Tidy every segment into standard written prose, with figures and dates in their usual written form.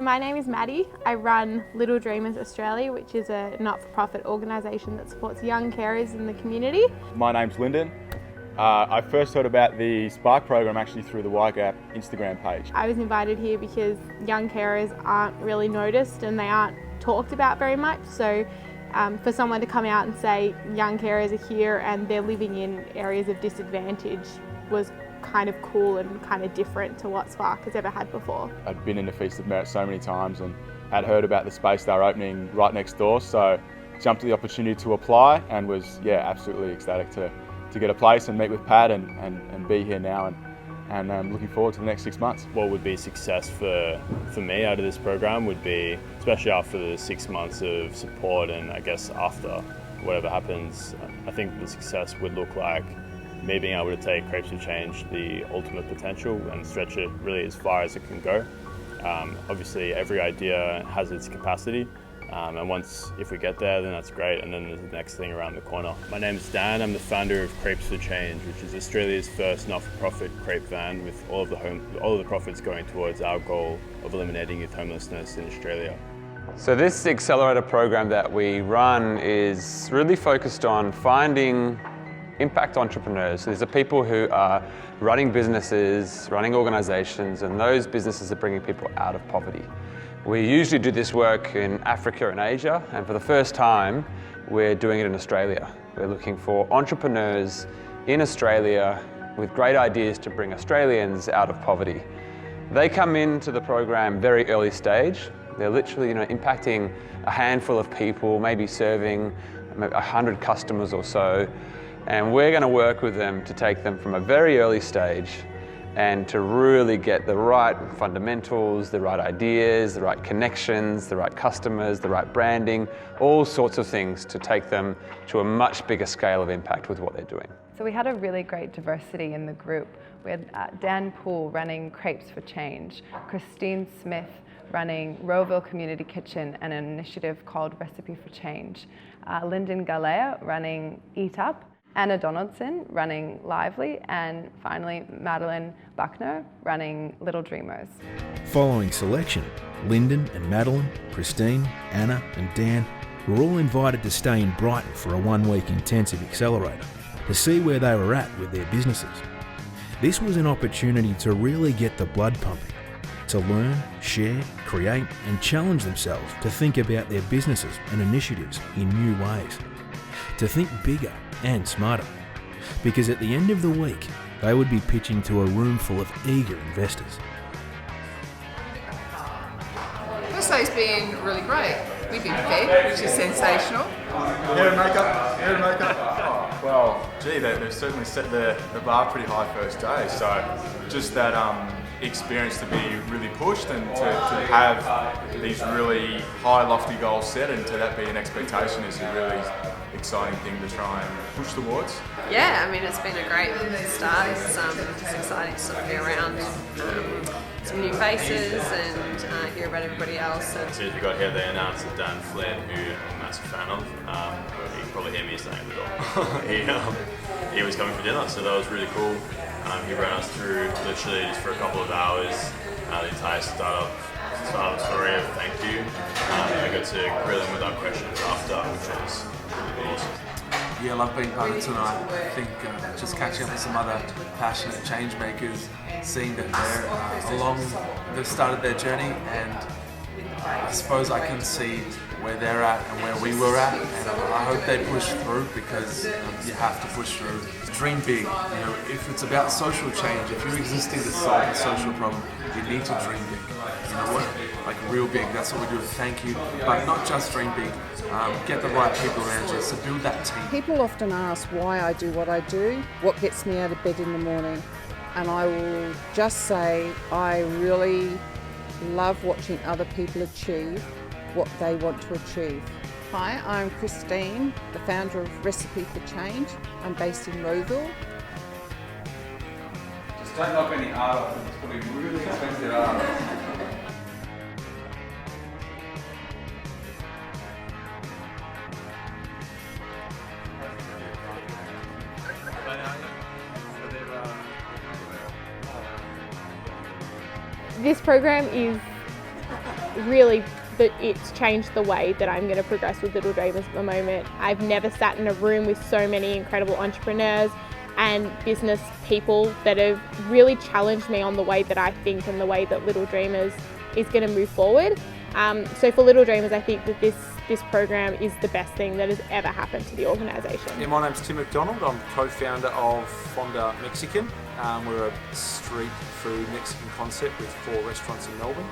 My name is Maddie. I run Little Dreamers Australia, which is a not-for-profit organisation that supports young carers in the community. My name's Lyndon. I first heard about the Spark program actually through the YGAP Instagram page. I was invited here because young carers aren't really noticed and they aren't talked about very much. So for someone to come out and say young carers are here and they're living in areas of disadvantage was kind of cool and kind of different to what Spark has ever had before. I'd been in the Feast of Merit so many times and had heard about the space they were opening right next door, so jumped at the opportunity to apply and was absolutely ecstatic to get a place and meet with Pat and be here now, and I'm looking forward to the next 6 months. What would be success for me out of this program would be, especially after the 6 months of support and I guess after whatever happens, I think the success would look like me being able to take Crepes for Change the ultimate potential and stretch it really as far as it can go. Obviously every idea has its capacity, and if we get there, then that's great, and then there's the next thing around the corner. My name is Dan. I'm the founder of Crepes for Change, which is Australia's first not-for-profit crepe van, with all of the profits going towards our goal of eliminating youth homelessness in Australia. So this accelerator program that we run is really focused on finding impact entrepreneurs. So these are people who are running businesses, running organisations, and those businesses are bringing people out of poverty. We usually do this work in Africa and Asia, and for the first time we're doing it in Australia. We're looking for entrepreneurs in Australia with great ideas to bring Australians out of poverty. They come into the program very early stage. They're literally impacting a handful of people, maybe serving 100 customers or so. And we're going to work with them to take them from a very early stage and to really get the right fundamentals, the right ideas, the right connections, the right customers, the right branding, all sorts of things to take them to a much bigger scale of impact with what they're doing. So we had a really great diversity in the group. We had Dan Poole running Crepes for Change, Christine Smith running Rowville Community Kitchen and an initiative called Recipe for Change, Lyndon Galea running Eat Up, Anna Donaldson running Lively, and finally Madeline Buckner running Little Dreamers. Following selection, Lyndon and Madeline, Christine, Anna and Dan were all invited to stay in Brighton for a 1-week intensive accelerator to see where they were at with their businesses. This was an opportunity to really get the blood pumping, to learn, share, create and challenge themselves to think about their businesses and initiatives in new ways, to think bigger and smarter, because at the end of the week they would be pitching to a room full of eager investors. First day's been really great. We've been fed, which is sensational. Hair and makeup. Oh, well, gee, they've certainly set the bar pretty high first day, so just that experience to be really pushed and to have these really high lofty goals set and to that be an expectation is a really exciting thing to try and push towards. Yeah, I mean it's been a great start. It's exciting to sort of be around some new faces and hear about everybody else. As soon as we got here, they announced that Dan Flynn, who I'm a massive fan of, you can probably hear me saying at the door, he was coming for dinner, so that was really cool. He ran us through literally just for a couple of hours the entire startup story of thank you. I got to grill him with our questions after, which was awesome. Yeah, I love being part of it tonight. I think just catching up with some other passionate change makers, seeing that they've started their journey, and I suppose I can see where they're at and where we were at, and I hope they push through because you have to push through. Dream big. If it's about social change, if you're existing to solve a social problem, you need to dream big. You know what? Like real big. That's what we do. Thank you. But not just dream big. Get the right people around you. So build that team. People often ask why I do what I do, what gets me out of bed in the morning, and I will just say I really love watching other people achieve what they want to achieve. Hi, I'm Christine, the founder of Recipe for Change. I'm based in Rowville. Just don't knock any art off, it's going to be really expensive art. This program is really, it's changed the way that I'm going to progress with Little Dreamers at the moment. I've never sat in a room with so many incredible entrepreneurs and business people that have really challenged me on the way that I think and the way that Little Dreamers is going to move forward. So for Little Dreamers, I think that this program is the best thing that has ever happened to the organisation. Yeah, my name's Tim McDonald. I'm co-founder of Fonda Mexican. We're a street food Mexican concept with 4 restaurants in Melbourne.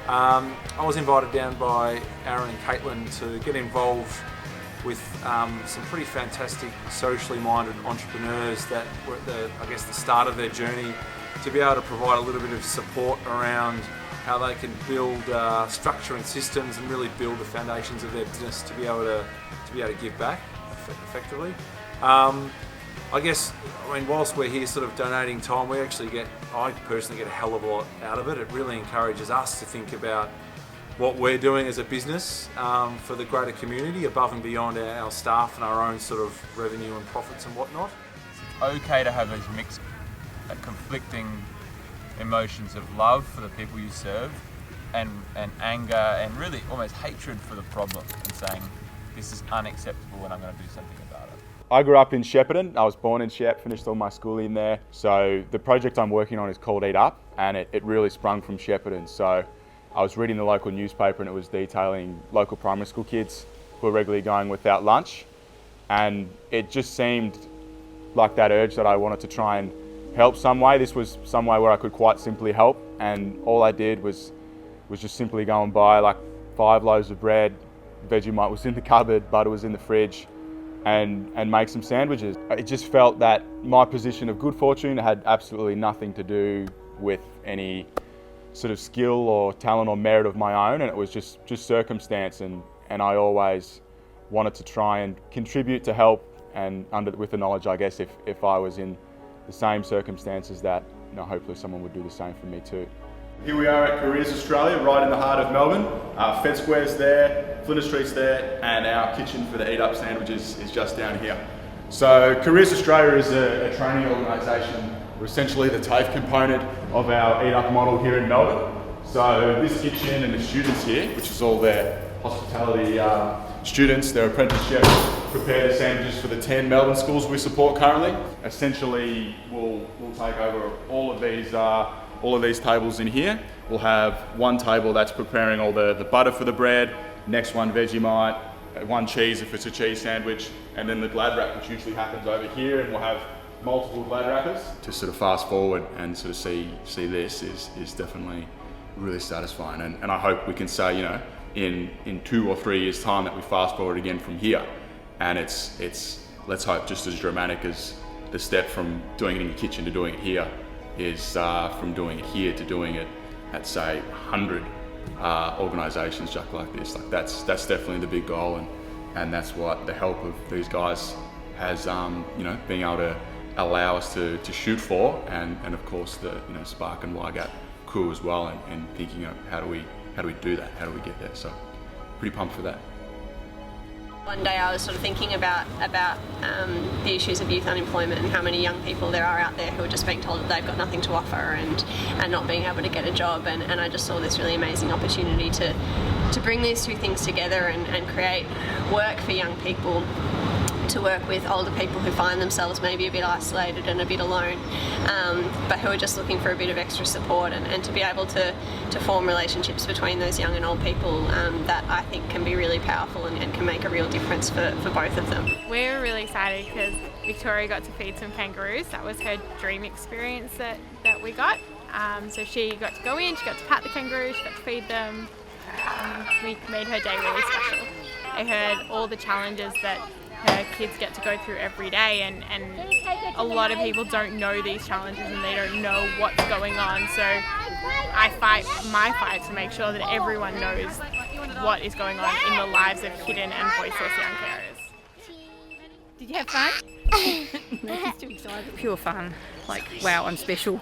I was invited down by Aaron and Caitlin to get involved with some pretty fantastic socially minded entrepreneurs that were at the start of their journey, to be able to provide a little bit of support around how they can build structure and systems and really build the foundations of their business to be able to give back effectively. Whilst we're here sort of donating time, I personally get a hell of a lot out of it. It really encourages us to think about what we're doing as a business for the greater community, above and beyond our staff and our own sort of revenue and profits and whatnot. It's okay to have those mixed, conflicting emotions of love for the people you serve and anger and really almost hatred for the problem, and saying this is unacceptable and I'm going to do something about it. I grew up in Shepparton. I was born in Shep, finished all my schooling there. So the project I'm working on is called Eat Up, and it really sprung from Shepparton. So I was reading the local newspaper and it was detailing local primary school kids who are regularly going without lunch, and it just seemed like that urge that I wanted to try and help some way. This was some way where I could quite simply help, and all I did was just simply go and buy like 5 loaves of bread, Vegemite was in the cupboard, butter was in the fridge, and make some sandwiches. It just felt that my position of good fortune had absolutely nothing to do with any sort of skill or talent or merit of my own, and it was just circumstance, and I always wanted to try and contribute to help, and with the knowledge, I guess, if I was in the same circumstances, that hopefully someone would do the same for me too. Here we are at Careers Australia, right in the heart of Melbourne. Fed Square's there, Flinders Street's there, and our kitchen for the Eat Up sandwiches is just down here. So Careers Australia is a training organisation. We're essentially the TAFE component of our Eat Up model here in Melbourne. So this kitchen and the students here, which is all their hospitality students, their apprentice chefs, prepare the sandwiches for the 10 Melbourne schools we support currently. Essentially, we'll take over all of these tables in here. We'll have one table that's preparing all the butter for the bread, next one Vegemite, one cheese if it's a cheese sandwich, and then the glad wrap, which usually happens over here, and we'll have multiple glad wrappers. To sort of fast forward and sort of see this is definitely really satisfying, and I hope we can say, in 2 or 3 years' time that we fast forward again from here, and it's let's hope just as dramatic as the step from doing it in your kitchen to doing it here is from doing it here to doing it at, say, 100 organisations just like this. Like that's definitely the big goal, and that's what the help of these guys has being able to allow us to shoot for, and of course the Spark and Wygap crew as well, and thinking of how do we do that, how do we get there. So pretty pumped for that. One day I was sort of thinking about the issues of youth unemployment and how many young people there are out there who are just being told that they've got nothing to offer and not being able to get a job, and I just saw this really amazing opportunity to bring these 2 things together and create work for young people, to work with older people who find themselves maybe a bit isolated and a bit alone, but who are just looking for a bit of extra support, and to be able to form relationships between those young and old people that I think can be really powerful and can make a real difference for both of them. We're really excited because Victoria got to feed some kangaroos. That was her dream experience that we got. So she got to go in, she got to pat the kangaroos, she got to feed them. We made her day really special. I heard all the challenges that her kids get to go through every day, and a lot of people don't know these challenges and they don't know what's going on, so I fight my fight to make sure that everyone knows what is going on in the lives of hidden and voiceless young carers. Did you have fun? She's too excited. Pure fun, like wow, I'm special,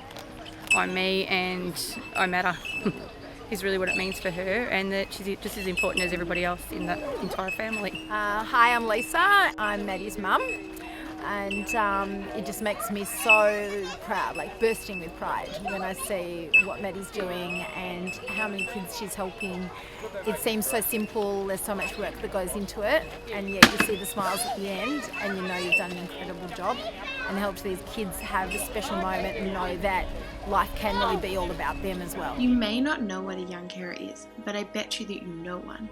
I'm me and I matter is really what it means for her, and that she's just as important as everybody else in that entire family. Hi, I'm Lisa. I'm Maddie's mum. and it just makes me so proud, like bursting with pride when I see what Maddie's doing and how many kids she's helping. It seems so simple, there's so much work that goes into it, and yet you see the smiles at the end and you know you've done an incredible job and helped these kids have a special moment and know that life can really be all about them as well. You may not know what a young carer is, but I bet you that you know one.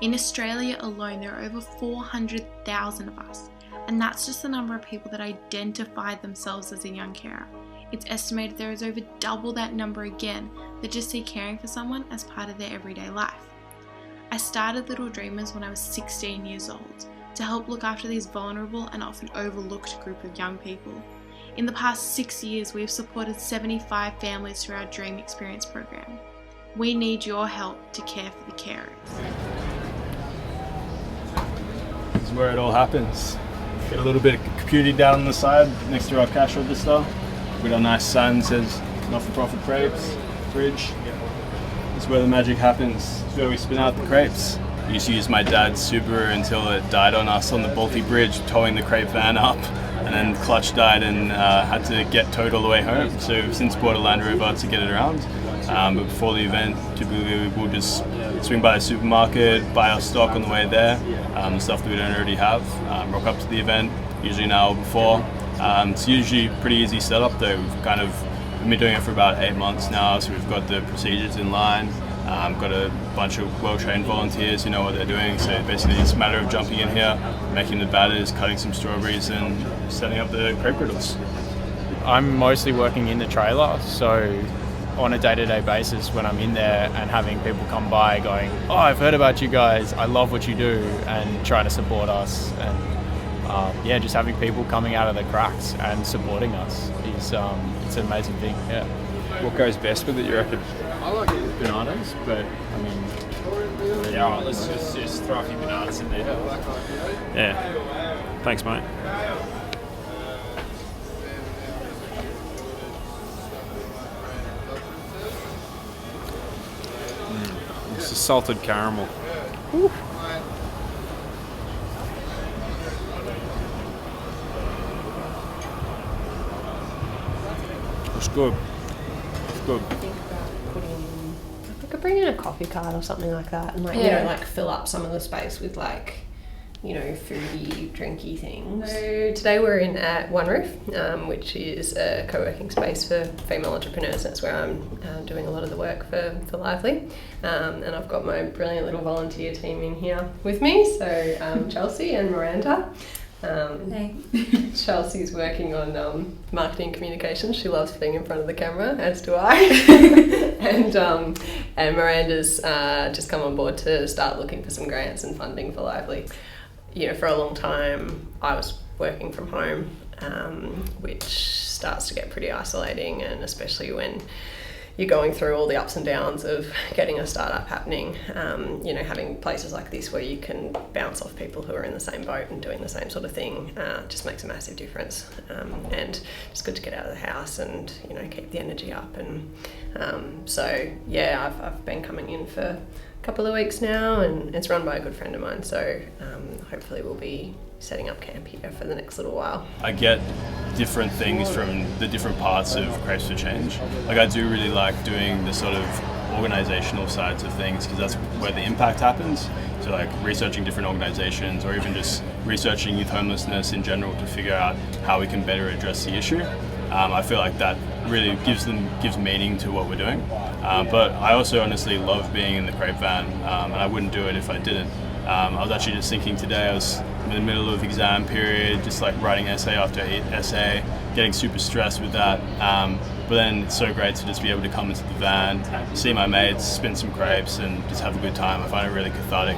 In Australia alone, there are over 400,000 of us, and that's just the number of people that identify themselves as a young carer. It's estimated there is over double that number again that just see caring for someone as part of their everyday life. I started Little Dreamers when I was 16 years old to help look after these vulnerable and often overlooked group of young people. In the past 6 years, we've supported 75 families through our Dream Experience program. We need your help to care for the carers. This is where it all happens. Get a little bit of computing down on the side next to our cash register. We've got a nice sign that says not-for-profit crepes, fridge. This is where the magic happens. This is where we spin out the crepes. I used to use my dad's Subaru until it died on us on the Balti Bridge, towing the crepe van up. And then clutch died and had to get towed all the way home. So we've since bought a Land Rover to get it around. But before the event, typically we'll just swing by the supermarket, buy our stock on the way there, the stuff that we don't already have, rock up to the event, usually an hour before. It's usually a pretty easy setup though. We've been doing it for about 8 months now, so we've got the procedures in line. Got a bunch of well-trained volunteers who know what they're doing, so basically it's a matter of jumping in here, making the batters, cutting some strawberries and setting up the crepe griddles. I'm mostly working in the trailer, so on a day-to-day basis when I'm in there and having people come by going, oh, I've heard about you guys, I love what you do, and trying to support us, and just having people coming out of the cracks and supporting us is it's an amazing thing. Yeah. What goes best with it, you reckon? I like it with bananas, but I mean, yeah, right, let's just throw a few bananas in there. Yeah. Thanks, mate. This is salted caramel. Woo. It's good. It's good. I could bring in a coffee cart or something like that, and like fill up some of the space with foodie, drinky things. So today we're in at One Roof, which is a co-working space for female entrepreneurs. That's where I'm doing a lot of the work for Lively, and I've got my brilliant little volunteer team in here with me. So Chelsea and Miranda. Hey. Chelsea's working on marketing communications. She loves being in front of the camera, as do I. and Miranda's just come on board to start looking for some grants and funding for Lively. For a long time I was working from home, which starts to get pretty isolating, and especially when you're going through all the ups and downs of getting a startup happening, having places like this where you can bounce off people who are in the same boat and doing the same sort of thing just makes a massive difference. And it's good to get out of the house and, keep the energy up. And I've been coming in for a couple of weeks now, and it's run by a good friend of mine. So hopefully we'll be setting up camp here for the next little while. I get different things from the different parts of Crepes for Change. I do really like doing the sort of organizational sides of things, because that's where the impact happens. So researching different organizations, or even just researching youth homelessness in general to figure out how we can better address the issue. I feel like that really gives meaning to what we're doing. But I also honestly love being in the crepe van, and I wouldn't do it if I didn't. I was actually just thinking today, I was in the middle of exam period, just writing essay after essay, getting super stressed with that. But then it's so great to just be able to come into the van, see my mates, spin some crepes and just have a good time. I find it really cathartic.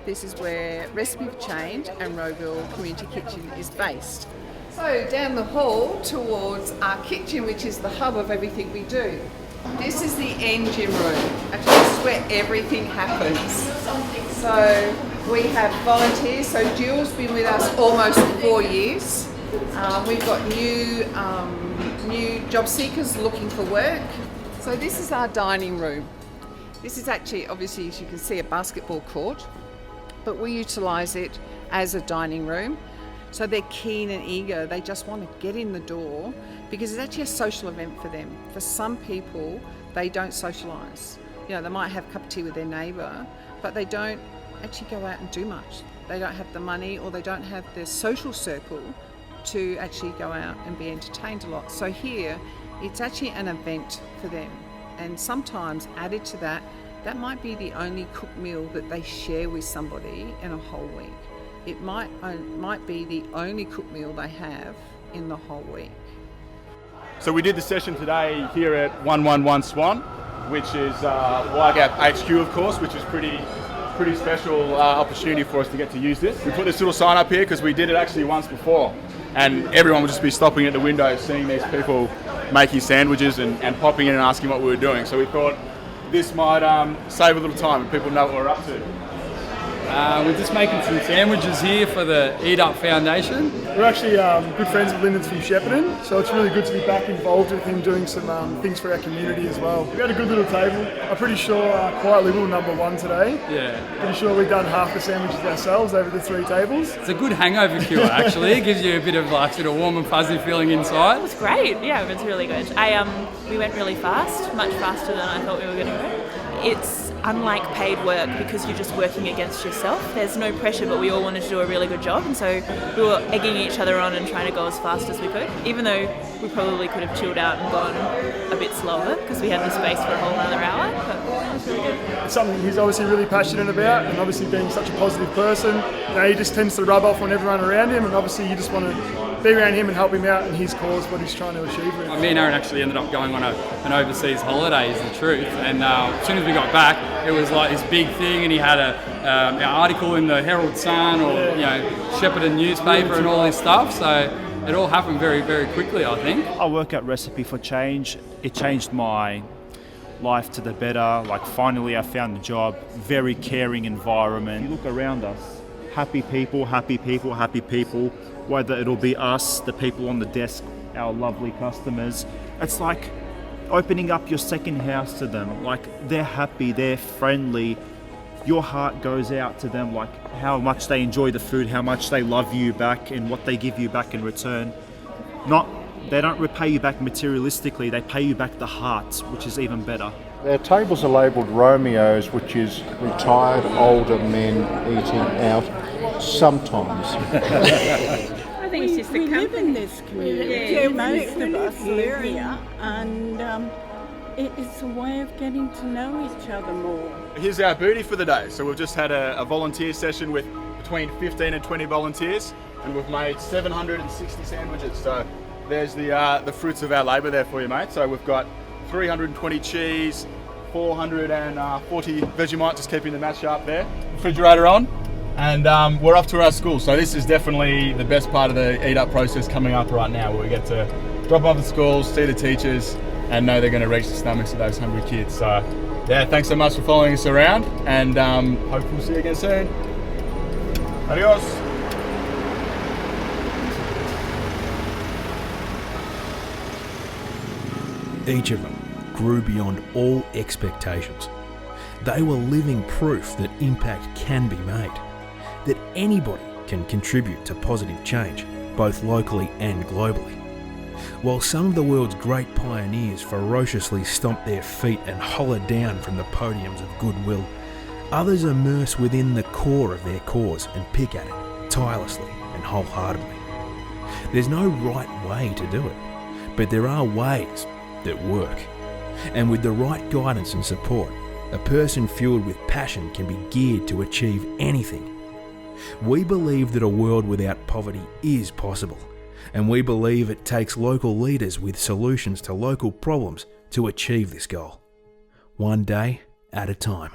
This is where Recipe for Change and Rowville Community Kitchen is based. So down the hall towards our kitchen, which is the hub of everything we do. This is the engine room. Actually, this is where everything happens. So we have volunteers. So Jill's been with us almost 4 years. We've got new job seekers looking for work. So this is our dining room. This is actually, obviously, as you can see, a basketball court, but we utilise it as a dining room. So they're keen and eager. They just want to get in the door because it's actually a social event for them. For some people, they don't socialise. You know, they might have a cup of tea with their neighbour, but they don't actually go out and do much. They don't have the money, or they don't have the social circle to actually go out and be entertained a lot. So here, it's actually an event for them. And sometimes added to that, that might be the only cooked meal that they share with somebody in a whole week. It might be the only cooked meal they have in the whole week. So we did the session today here at 111 Swan, which is Wygap HQ, of course, which is pretty special opportunity for us to get to use this. We put this little sign up here because we did it actually once before, and everyone would just be stopping at the window seeing these people making sandwiches and popping in and asking what we were doing. So we thought this might save a little time and people know what we're up to. We're just making some sandwiches here for the Eat Up Foundation. We're actually good friends with Lyndon's from Shepparton, so it's really good to be back involved with him doing some things for our community as well. We had a good little table. I'm pretty sure quietly we were number one today. Yeah. Pretty sure we've done half the sandwiches ourselves over the 3 tables. It's a good hangover cure actually. It gives you a bit of like sort of warm and fuzzy feeling inside. It was great, yeah, it was really good. We went really fast, much faster than I thought we were going to go. It's unlike paid work because you're just working against yourself. There's no pressure, but we all wanted to do a really good job, and so we were egging each other on and trying to go as fast as we could, even though we probably could have chilled out and gone a bit slower because we had the space for a whole another hour, but it was really good. It's something he's obviously really passionate about, and obviously being such a positive person, you know, he just tends to rub off on everyone around him, and obviously you just want to be around him and help him out in his cause, what he's trying to achieve. Me and Aaron actually ended up going on an overseas holiday, is the truth, and as soon as we got back, it was like this big thing, and he had an article in the Herald Sun or Shepparton newspaper and all this stuff, so it all happened very, very quickly, I think. I work at Recipe for Change. It changed my life to the better. Like finally I found the job, very caring environment. You look around us, happy people, happy people, happy people, whether it'll be us, the people on the desk, our lovely customers. It's like opening up your second house to them. Like they're happy, they're friendly. Your heart goes out to them, like how much they enjoy the food, how much they love you back and what they give you back in return. They don't repay you back materialistically, they pay you back the heart, which is even better. Our tables are labelled Romeos, which is retired older men eating out sometimes. I think it's just we live in this community. Yeah, most of us live here, and it's a way of getting to know each other more. Here's our booty for the day. So we've just had a volunteer session with between 15 and 20 volunteers, and we've made 760 sandwiches. So there's the fruits of our labour there for you, mate. So we've got 320 cheese, 440 Vegemite, just keeping the match sharp there. Refrigerator on. And we're off to our school. So this is definitely the best part of the Eat Up process coming up right now, where we get to drop off at schools, see the teachers, and know they're going to reach the stomachs of those hungry kids. So yeah, thanks so much for following us around, and hope we'll see you again soon. Adios. Each of them grew beyond all expectations. They were living proof that impact can be made, that anybody can contribute to positive change, both locally and globally. While some of the world's great pioneers ferociously stomp their feet and holler down from the podiums of goodwill, others immerse within the core of their cause and pick at it tirelessly and wholeheartedly. There's no right way to do it, but there are ways that work. And with the right guidance and support, a person fueled with passion can be geared to achieve anything. We believe that a world without poverty is possible, and we believe it takes local leaders with solutions to local problems to achieve this goal, one day at a time.